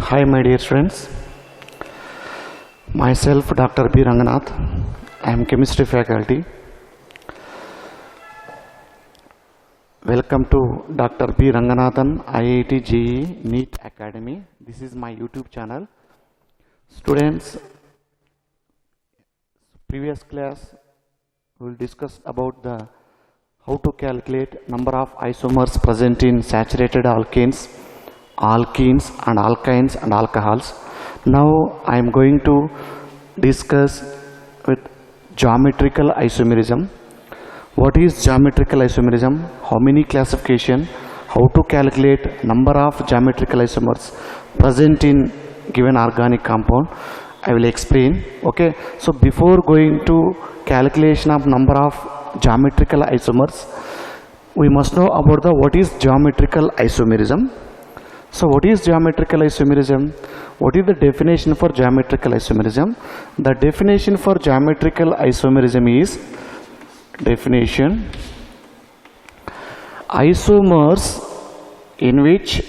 Hi my dear students, myself Dr. B. Ranganath, I am chemistry faculty. Welcome to Dr. B. Ranganathan IIT JEE NEET Academy. This is my YouTube channel. Students, previous class we will discuss about the how to calculate number of isomers present in saturated alkanes, alkenes and alkynes and alcohols. Now I am going to discuss with geometrical isomerism. What is geometrical isomerism? How many classification? How to calculate number of geometrical isomers present in given organic compound? I will explain. Okay. So before going to calculation of number of geometrical isomers, we must know about the what is geometrical isomerism. So what is geometrical isomerism? What is the definition for geometrical isomerism? The definition for geometrical isomerism is definition: isomers in which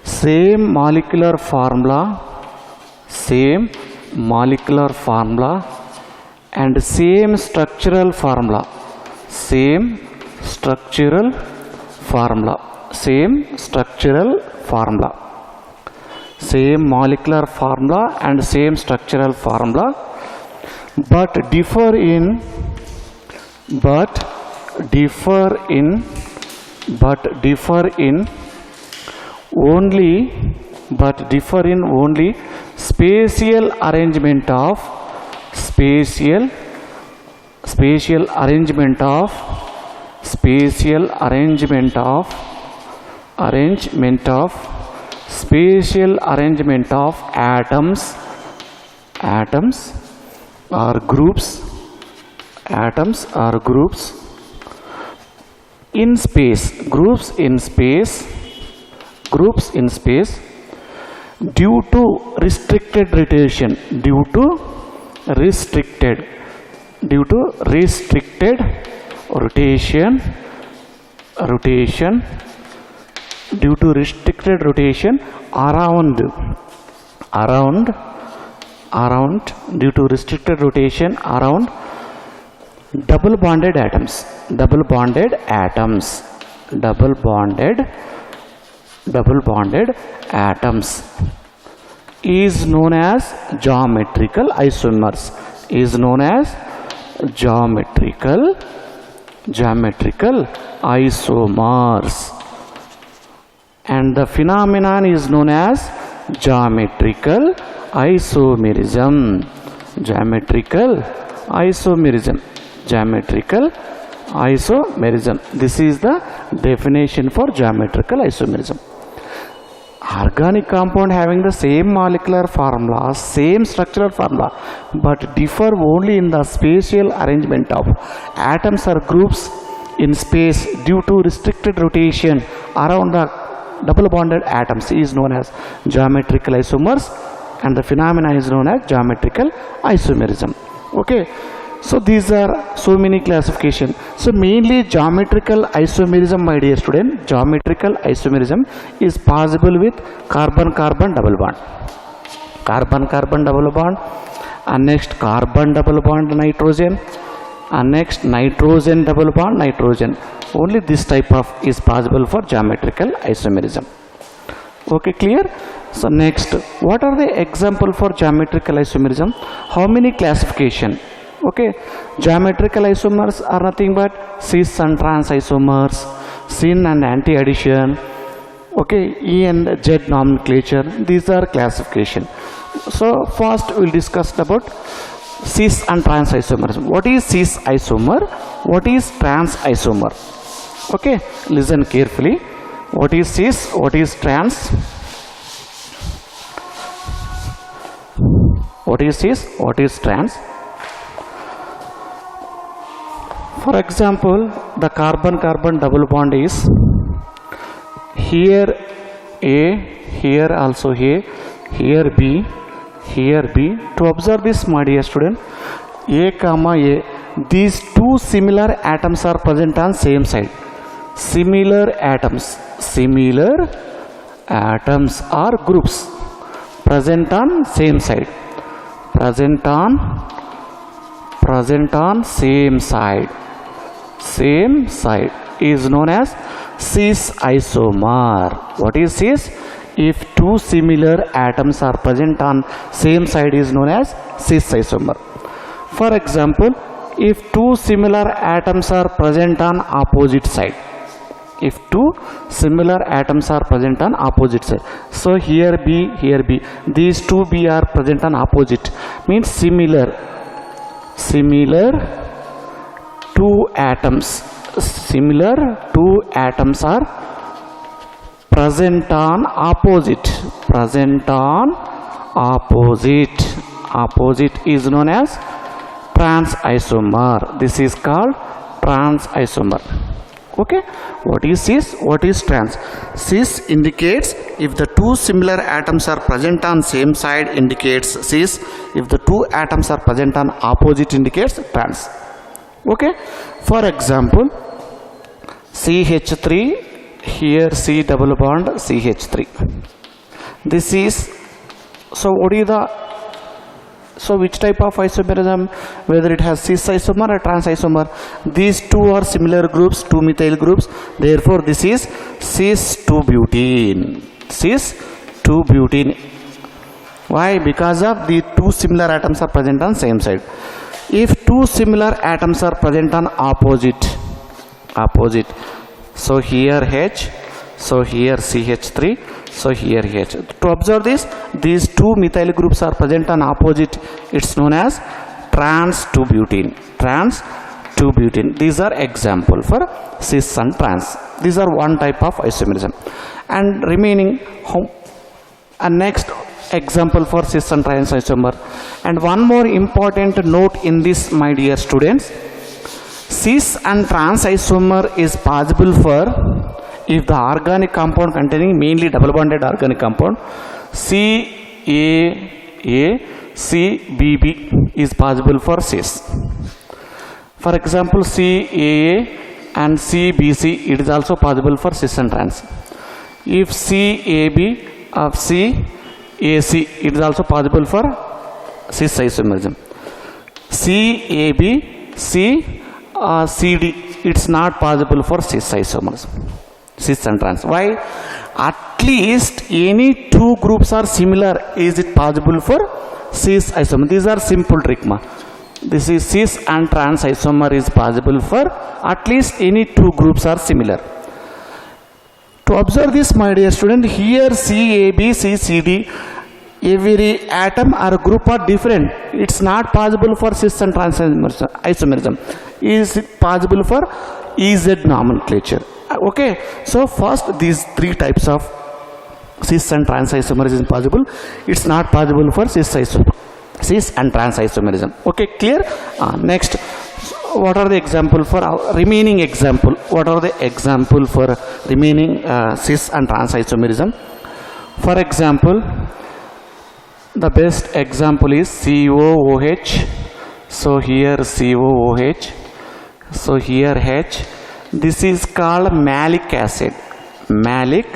same molecular formula and same structural formula, same molecular formula and same structural formula, but differ in only spatial arrangement of atoms or groups in space, due to restricted rotation, due to restricted rotation around double bonded atoms is known as geometrical isomers, and the phenomenon is known as geometrical isomerism. This is the definition for geometrical isomerism. Organic compound having the same molecular formula, same structural formula, but differ only in the spatial arrangement of atoms or groups in space due to restricted rotation around the double bonded atoms is known as geometrical isomers, and the phenomena is known as geometrical isomerism. Okay. So these are so many classification. So mainly geometrical isomerism, my dear student, geometrical isomerism is possible with carbon-carbon double bond, and next carbon double bond nitrogen, and next nitrogen double bond nitrogen. Only this type of is possible for geometrical isomerism. Okay, clear? So next, what are the example for geometrical isomerism? How many classification? Okay, geometrical isomers are nothing but cis and trans isomers, syn and anti-addition, okay, E and Z nomenclature. These are classification. So first we will discuss about cis and trans isomers. What is cis isomer? What is trans isomer? Okay, listen carefully. What is cis? What is trans? What is cis? What is trans? For example, the carbon-carbon double bond is here A, here also A, here B, here B. To observe this, my dear student, A comma A, these two similar atoms are present on same side. Similar atoms or groups present on same side. Present on same side. Same side is known as cis isomer. What is cis? If two similar atoms are present on same side is known as cis isomer. For example, if two similar atoms are present on opposite side. If two similar atoms are present on opposite side. So here B, these two B are present on opposite. Means similar two atoms are present on opposite. Opposite is known as trans isomer. This is called trans isomer. Okay, what is cis? What is trans? Cis indicates if the two similar atoms are present on same side indicates cis. If the two atoms are present on opposite indicates trans. Okay, for example, CH3, here C double bond CH3. This is, so what is the, so which type of isomerism, whether it has cis isomer or trans isomer? These two are similar groups, two methyl groups, therefore this is cis 2-butene. Cis 2-butene. Why? Because of the two similar atoms are present on same side. If two similar atoms are present on opposite, so here H, so here CH3, so here H. To observe this, these two methyl groups are present on opposite. It's known as trans 2-butene. Trans 2-butene. These are example for cis and trans. These are one type of isomerism. And remaining, next example for cis and trans isomer. And one more important note in this, my dear students, cis and trans isomer is possible for if the organic compound containing mainly double bonded organic compound CAA, CBB is possible for cis. For example, CAA and CBC, it is also possible for cis and trans. If CAB of CAC, it is also possible for cis isomerism. CAB, CD, it's not possible for cis isomerism. Cis and trans. Why? At least any two groups are similar. Is it possible for cis isomer? These are simple trick. This is cis and trans isomer is possible for at least any two groups are similar. To observe this, my dear student, here CAB, CCD, every atom or group are different. It's not possible for cis and trans isomerism. Is it possible for EZ nomenclature? Okay, so first these three types of cis and trans isomerism is possible. It's not possible for cis and trans isomerism. Okay, clear? Next, what are the example for remaining example? What are the example for remaining cis and trans isomerism? For example, the best example is COOH. So here COOH. So here H. This is called malic acid. Malic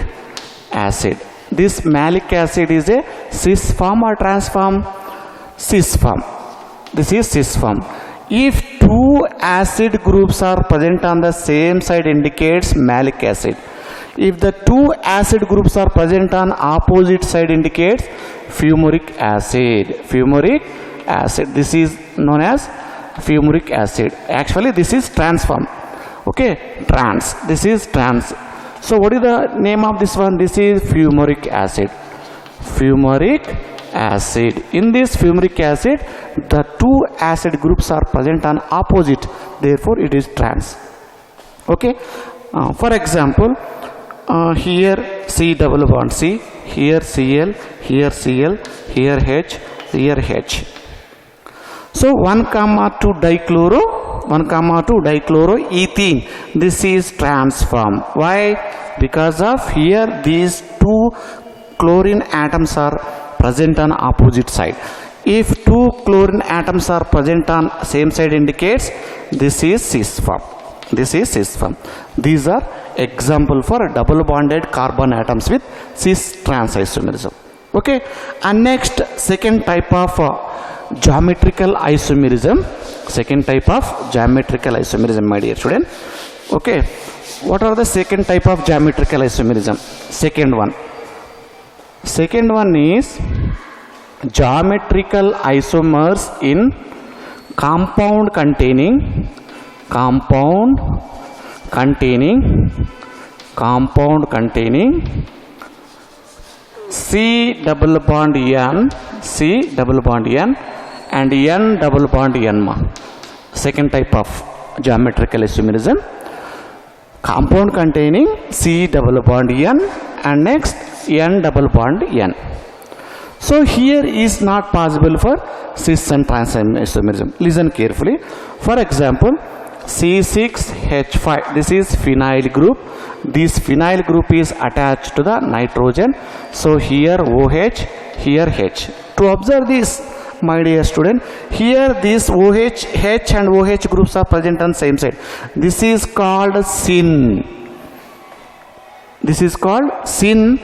acid. This malic acid is a cis form or trans form? Cis form. This is cis form. If two acid groups are present on the same side indicates malic acid. If the two acid groups are present on opposite side indicates fumaric acid. Fumaric acid. This is known as fumaric acid. Actually this is trans form. Okay, trans. This is trans. So what is the name of this one? This is fumaric acid. Fumaric acid. In this fumaric acid, the two acid groups are present on opposite. Therefore, it is trans. Okay. For example, here C double bond C, here Cl, here Cl, here H, here H. So 1,2 dichloroethene. This is trans form. Why? Because of here these two chlorine atoms are present on opposite side. If two chlorine atoms are present on same side indicates this is cis form. This is cis form. These are example for double bonded carbon atoms with cis trans isomerism. Okay, and next second type of geometrical isomerism. Second type of geometrical isomerism, my dear student. Okay, what are the second type of geometrical isomerism? Second one is geometrical isomers in compound containing C double bond N and N double bond N. Second type of geometrical isomerism, compound containing C double bond N and next N double bond N. So here is not possible for cis and trans isomerism. Listen carefully. For example, C6H5, this is phenyl group. This phenyl group is attached to the nitrogen. So here OH, here H. To observe this, my dear student, here this OH, H and OH groups are present on same side. This is called syn. This is called syn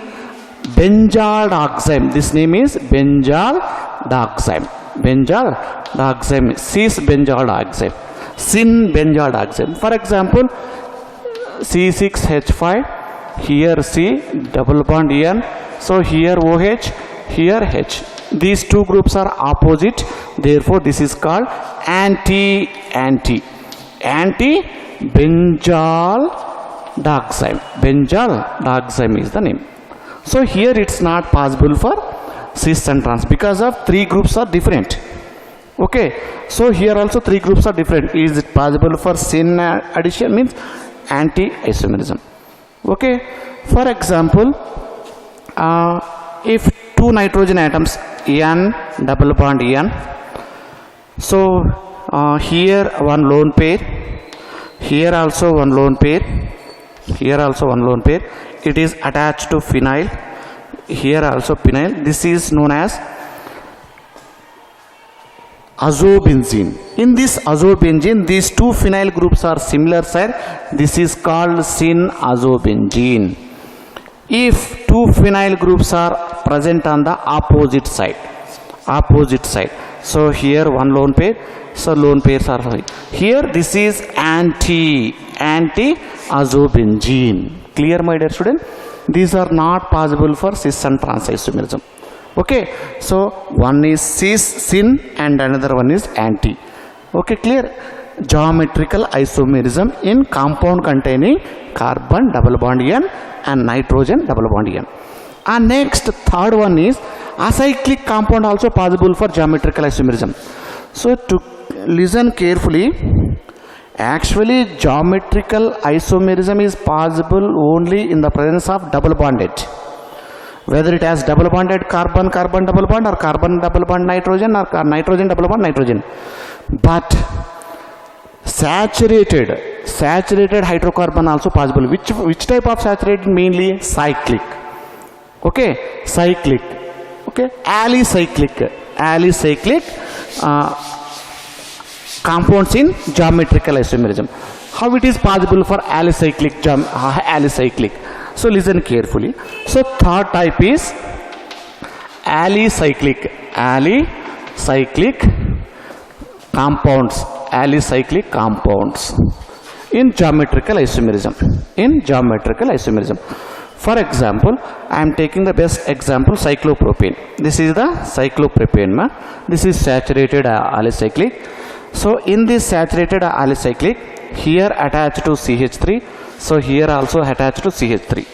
benzyl dioxide. This name is benzyl dioxide. Benzyl dioxide, cis benzyl dioxide. Syn benzyl dioxide. For example, C6H5, here C double bond N. So here OH, here H. These two groups are opposite, therefore this is called anti-benzyl dioxide. Benzyl dioxide is the name. So here it's not possible for cis and trans because of three groups are different. Okay, so here also three groups are different. Is it possible for syn addition? Means anti-isomerism. Okay, for example, if two nitrogen atoms N double bond N, so here one lone pair, here also one lone pair, here also one lone pair. It is attached to phenyl, here also phenyl. This is known as azobenzene. In this azobenzene, these two phenyl groups are similar side. This is called syn azobenzene. If two phenyl groups are present on the opposite side, so here one lone pair, so lone pairs are here. This is anti-azobenzene. Clear, my dear student? These are not possible for cis and trans isomerism. Okay, so one is cis syn and another one is anti. Okay, clear? Geometrical isomerism in compound containing carbon double bond N and nitrogen double bond N. And next third one is acyclic compound also possible for geometrical isomerism. So to listen carefully, actually geometrical isomerism is possible only in the presence of double bonded. Whether it has double bonded carbon double bond or carbon double bond nitrogen or nitrogen double bond nitrogen. But saturated hydrocarbon also possible. Which type of saturated? Mainly cyclic. Okay, cyclic. Okay, alicyclic compounds in geometrical isomerism. How it is possible for alicyclic? So listen carefully. So third type is alicyclic compounds in geometrical isomerism. For example, I am taking the best example, cyclopropane. This is the cyclopropane. This is saturated alicyclic. So in this saturated alicyclic, here attached to CH3, so here also attached to CH3.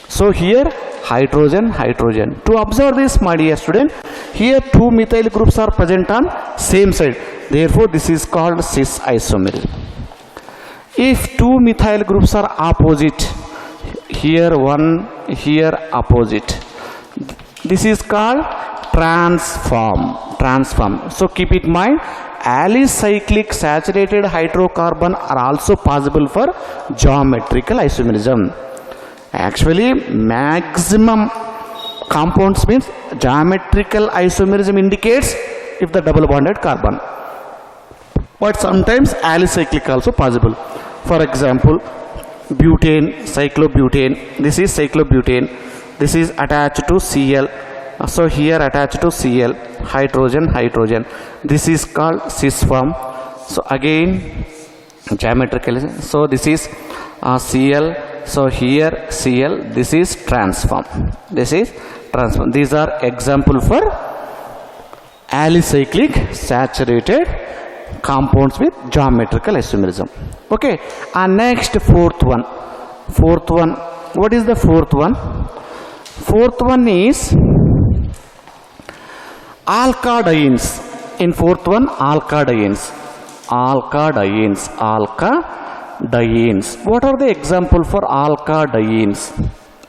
So here hydrogen. To observe this, my dear student, here two methyl groups are present on same side. Therefore, this is called cis isomerism. If two methyl groups are opposite, here one, here opposite, this is called transform. So keep it in mind, alicyclic saturated hydrocarbon are also possible for geometrical isomerism. Actually, maximum compounds means geometrical isomerism indicates if the double bonded carbon. But sometimes alicyclic also possible. For example, butane, cyclobutane, this is cyclobutane, this is attached to Cl. So here attached to Cl, hydrogen, hydrogen. This is called cis form. So again geometrically, so this is Cl. So here Cl, this is trans form. This is trans form. These are example for alicyclic saturated compounds with geometrical isomerism. Okay, and next fourth one. What is the fourth one? Fourth one is alkadienes. In fourth one, alkadienes. What are the example for alkadienes?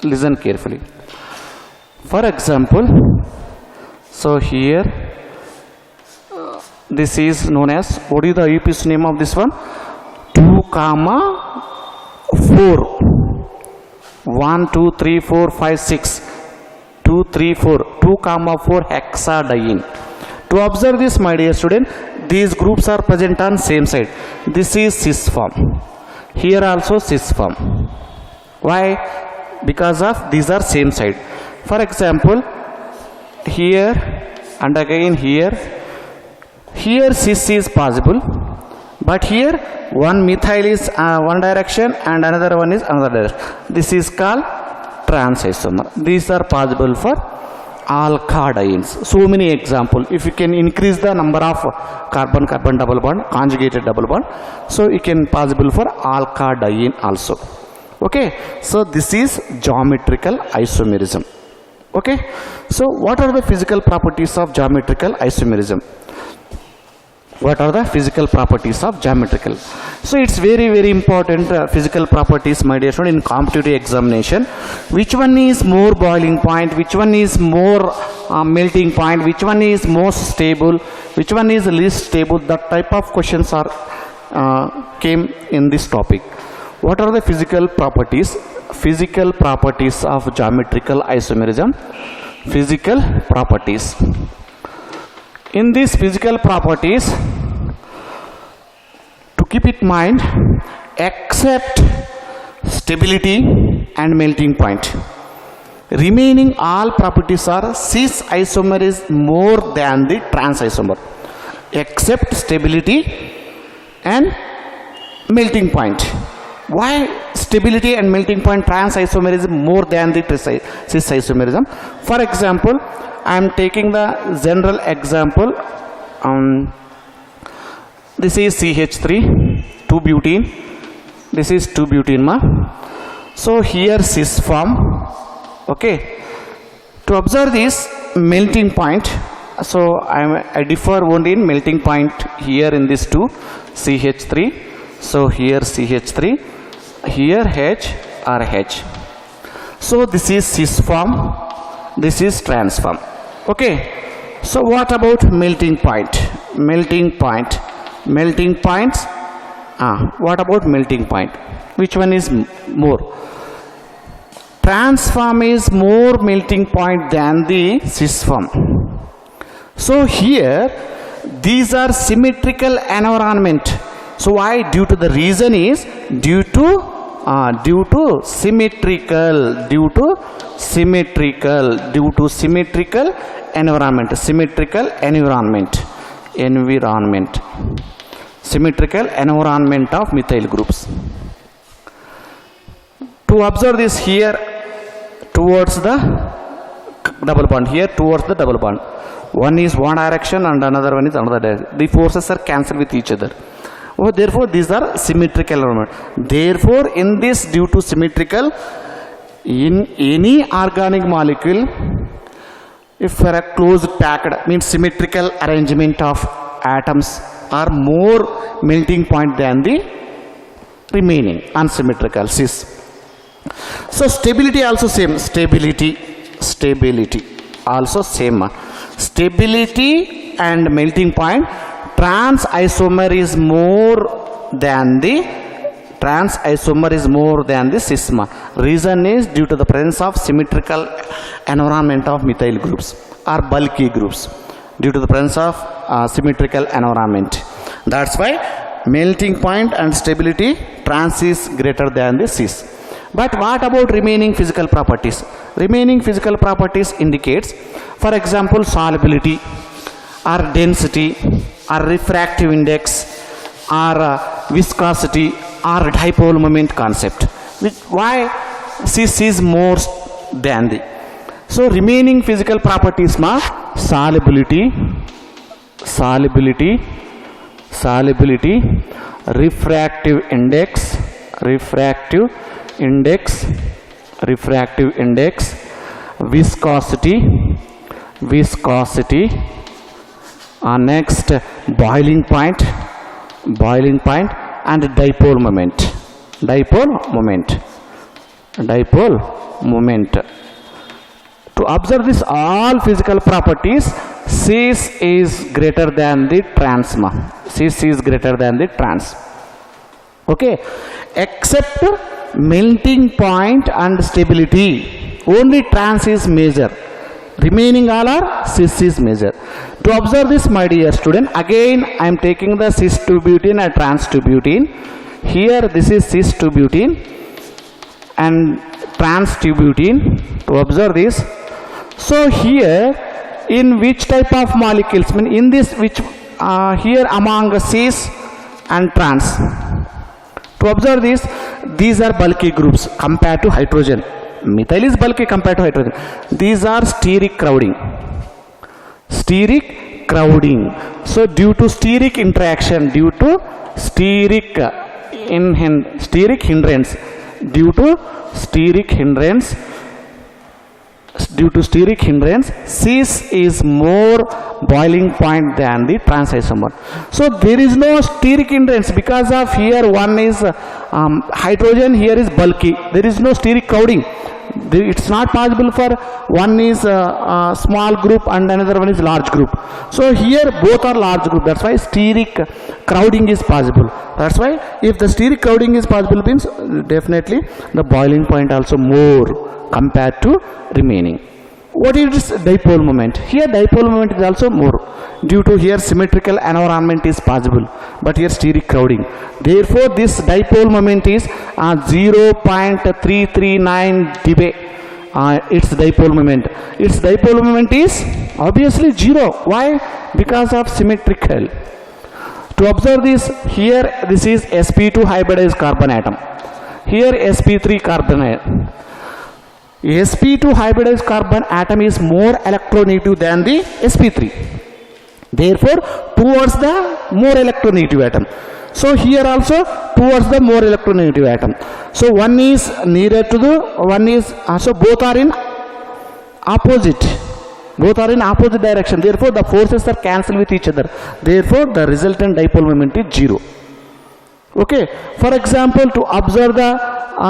Listen carefully. For example, so here this is known as, what is the IUPAC name of this one? 2, 4. 1, 2, 3, 4, 5, 6. 2, 3, 4. 2, 4 hexadiene. To observe this, my dear student, these groups are present on same side. This is cis form. Here also cis form. Why? Because of these are same side. For example, here and again here cis is possible, but here one methyl is one direction and another one is another direction. This is called trans isomer. These are possible for alkadienes. So many example. If you can increase the number of carbon-carbon double bond, conjugated double bond, so it can possible for alkadiene also. Okay, so this is geometrical isomerism. Okay, so what are the physical properties of geometrical isomerism? What are the physical properties of geometrical? So it's very important physical properties, my dear student, in competitive examination. Which one is more boiling point? Which one is more melting point? Which one is most stable? Which one is least stable? That type of questions are came in this topic. What are the physical properties? Physical properties of geometrical isomerism. Physical properties. In these physical properties, to keep it in mind, except stability and melting point, remaining all properties are cis isomer is more than the trans isomer, except stability and melting point. Why stability and melting point trans isomerism more than the cis isomerism? For example, I am taking the general example. This is CH3, 2-butene. This is 2-butene. So here cis form. Okay. To observe this melting point, so I differ only in melting point here in this 2, CH3. So here CH3, here H or H. So this is cis form. This is trans form. Okay, so what about melting point? What about melting point? Which one is more? Trans form is more melting point than the cis form. So here these are symmetrical environment. So why? Due to the reason is due to symmetrical environment, symmetrical environment of methyl groups. To observe this here towards the double bond, here towards the double bond, one is one direction and another one is another direction. The forces are cancelled with each other. Oh, therefore these are symmetrical environment. Therefore in this, due to symmetrical, in any organic molecule, if for a closed packed, means symmetrical arrangement of atoms are more melting point than the remaining unsymmetrical cis. So stability also same. Stability also same. Stability and melting point, trans isomer is more than the cisma. Reason is due to the presence of symmetrical environment of methyl groups or bulky groups. Due to the presence of symmetrical environment. That's why melting point and stability, trans is greater than the cis. But what about remaining physical properties? Remaining physical properties indicates, for example, solubility or density or refractive index or viscosity or dipole moment concept. Why cis is more than the. So remaining physical properties ma solubility, refractive index, viscosity, next boiling point, and dipole moment. To observe this all physical properties, cis is greater than the trans. Okay, except melting point and stability, only trans is major. Remaining all are cis is major. To observe this, my dear student, again I am taking the cis to butene and trans to butene. Here this is cis to butene and trans to butene. To observe this, so here in which type of molecules, in this which here among cis and trans. To observe this, these are bulky groups compared to hydrogen. Methyl is bulky compared to hydrogen. These are steric crowding. So due to steric interaction, due to steric hindrance, cis is more boiling point than the trans isomer. So there is no steric hindrance because of here one is hydrogen, here is bulky. There is no steric crowding. It's not possible for one is a small group and another one is large group. So here both are large group. That's why steric crowding is possible. That's why if the steric crowding is possible means definitely the boiling point also more compared to remaining. What is dipole moment? Here dipole moment is also more due to here symmetrical environment is possible, but here steric crowding. Therefore this dipole moment is 0.339 dB. Its dipole moment is obviously 0. Why? Because of symmetrical. To observe this, here this is sp2 hybridized carbon atom. Here sp3 carbon atom. sp2 hybridized carbon atom is more electronegative than the sp3. Therefore, towards the more electronegative atom. So here also towards the more electronegative atom. So one is nearer to the one is so both are in opposite. Direction. Therefore, the forces are cancelled with each other. Therefore, the resultant dipole moment is 0. Okay. For example, to observe the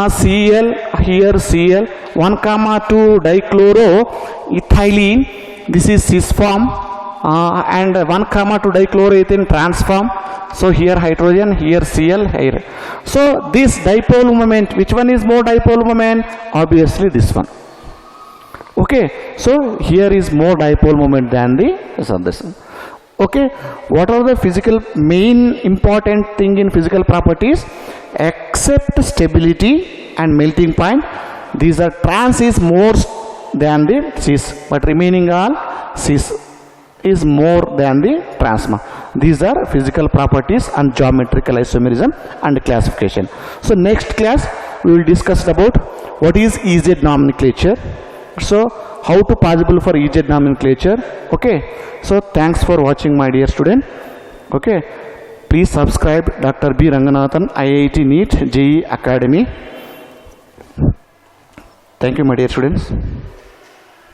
Cl, here Cl 1,2 dichloroethylene, this is cis form, and 1,2 dichloroethane trans form. So here hydrogen, here Cl, here. So this dipole moment, which one is more dipole moment? Obviously this one. Okay, so here is more dipole moment than this one. Okay, what are the physical main important thing in physical properties? Except stability and melting point, these are trans is more than the cis, but remaining all cis is more than the trans. These are physical properties and geometrical isomerism and classification. So next class we will discuss about what is EZ nomenclature. So how to possible for EZ nomenclature. Okay, so thanks for watching, my dear student. Okay, please subscribe Dr. B. Ranganathan, IIT NEET JEE Academy. Thank you, my dear students.